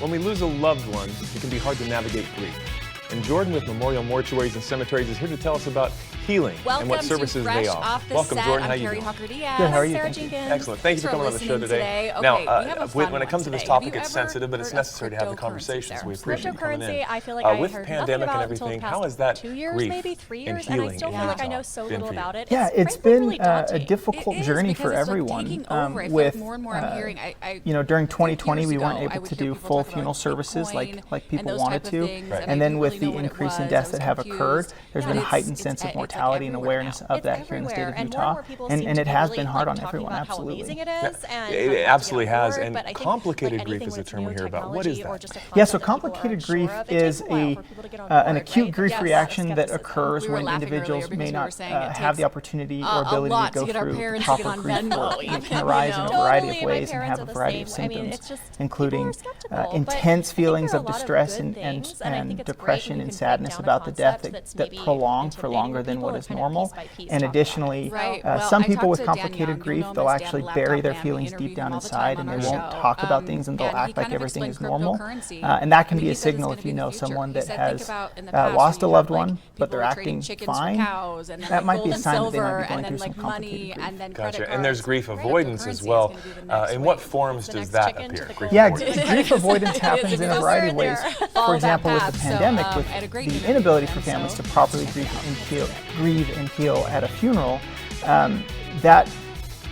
When we lose a loved one, it can be hard to navigate grief. And Jordan with Memorial Mortuaries and Cemeteries is here to tell us about healing and what services they offer. Welcome, Jordan. How you doing? Good. How are you? Excellent. Thank you for coming on the show today. Okay, now, when it comes to this topic, it's sensitive, but it's necessary to have the conversations. We appreciate you coming in. I feel like I with heard pandemic and everything, how is that 2 years, grief maybe 3 years, and I still feel like I know so little about it. Yeah, it's been a difficult journey for everyone. With during 2020, we weren't able to do full funeral services like people wanted to, and then with the increase in deaths that have occurred, there's been a heightened sense of mortality and awareness of that here in the state of Utah, and it has been hard on everyone, absolutely. It absolutely has, and complicated grief is a term we hear about. What is that? Yeah, so complicated grief is an acute grief reaction that occurs when individuals may not have the opportunity or ability to go through proper grief work. It can arise in a variety of ways and have a variety of symptoms, including intense feelings of distress and depression and sadness about the death that prolong for longer than what is normal. And additionally, some people with complicated grief, they'll actually bury their feelings deep down inside and they won't talk about things and they'll act like everything is normal. And that can be a signal if you know someone that has lost a loved one, but they're acting fine. That might be a sign that they might be going through some complicated grief. Gotcha. And there's grief avoidance as well. In what forms does that appear? Grief avoidance happens in a variety of ways. For example, with the pandemic, with the inability for families to properly grieve and heal at a funeral, that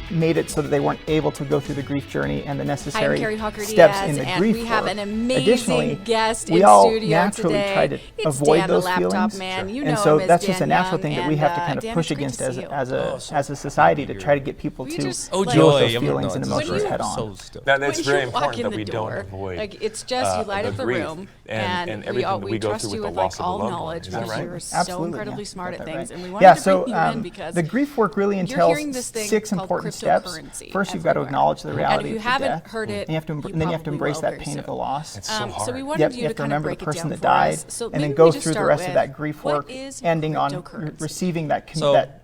made it so that they weren't able to go through the grief journey and the necessary steps in the grief work. We have an amazing Additionally, guest we in all studio naturally today. try to avoid those feelings, and so that's just a natural thing that we have to kind of push against as a society to try to get people to deal with those feelings and emotions head on. That's very important that we don't avoid it's just you light up the room, and we trust you with all knowledge because you're so incredibly smart at things, and we wanted to bring you in because the grief work really entails 6 important steps. First, you've got to acknowledge the reality of the death. Heard it, and then you have to embrace that pain of the loss. It's so hard. So we wanted you have to kind of remember break the person it down that died, so and then go through the rest of that grief work, ending on receiving that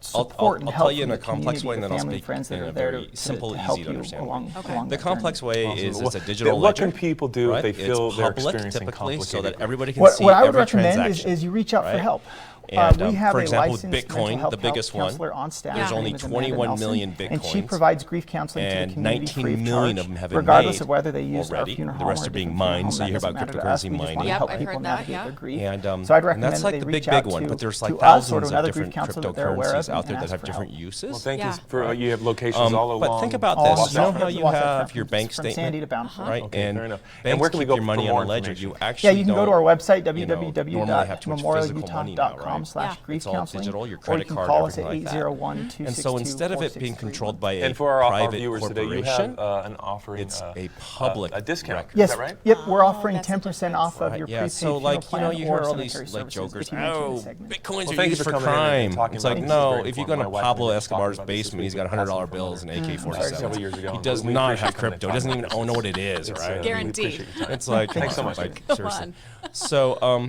support and help I'll tell you in a complex way, and then I'll speak in a very simple, easy to understand. The complex way is it's a digital ledger. What can people do if they feel they're experiencing typically, complicated so that grief? everybody can see what I would every transaction. recommend is you reach out for help. And we have for a example, with licensed mental Bitcoin, health the biggest one, counselor on staff. there's only Her name is Amanda 21 Nelson, million Bitcoins. and she provides grief counseling to the and community 19 free of million charge, of them have been regardless made of whether they use our already. funeral The home rest or are being different funeral mined, home. so you hear That about doesn't matter to us. cryptocurrency We just want mining. to help I've people heard that, navigate their grief. And so I'd recommend that's like that the they big, reach out big one, but there's like to us or thousands to of another different grief counselor that they're aware of cryptocurrencies out there and that ask have for different help. uses. Well, thank you for you have locations all along. But think about all this. You know how you Wasatch have Front your bank from Sandy statement, to Bountiful. right? Okay, And fair enough. banks Where can we keep go your money for more on a ledger. information? You actually you can go to our website, normally have too much physical money now, right? www.memorialuta.com/grief-counseling, digital, your or you credit can card, call us at everything like that. 801-262-4631. And so instead of it being controlled by a And for our private viewers today, you corporation, have an offering. it's a public a discount. record. Yes, Is that right? yep, we're offering 10% off of your Yeah, prepaid so funeral like, plan you hear or all cemetery these like services jokers, if you mention the oh, segment. Bitcoins Well, are thank used you for for coming in and crime. talking It's about like, this. This is no, very if you important. go to My wife Pablo and I were talking Escobar's about this this basement, week. he's got $100 bills and Several years ago. AK-47. He does We not appreciate have you coming crypto. and Doesn't talking even know what it is, right? Guaranteed. It's like, Thanks so much. like seriously. So,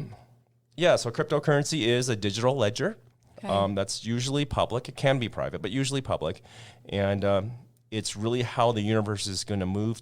yeah, so cryptocurrency is a digital ledger. That's usually public. It can be private, but usually public. And it's really how the universe is going to move to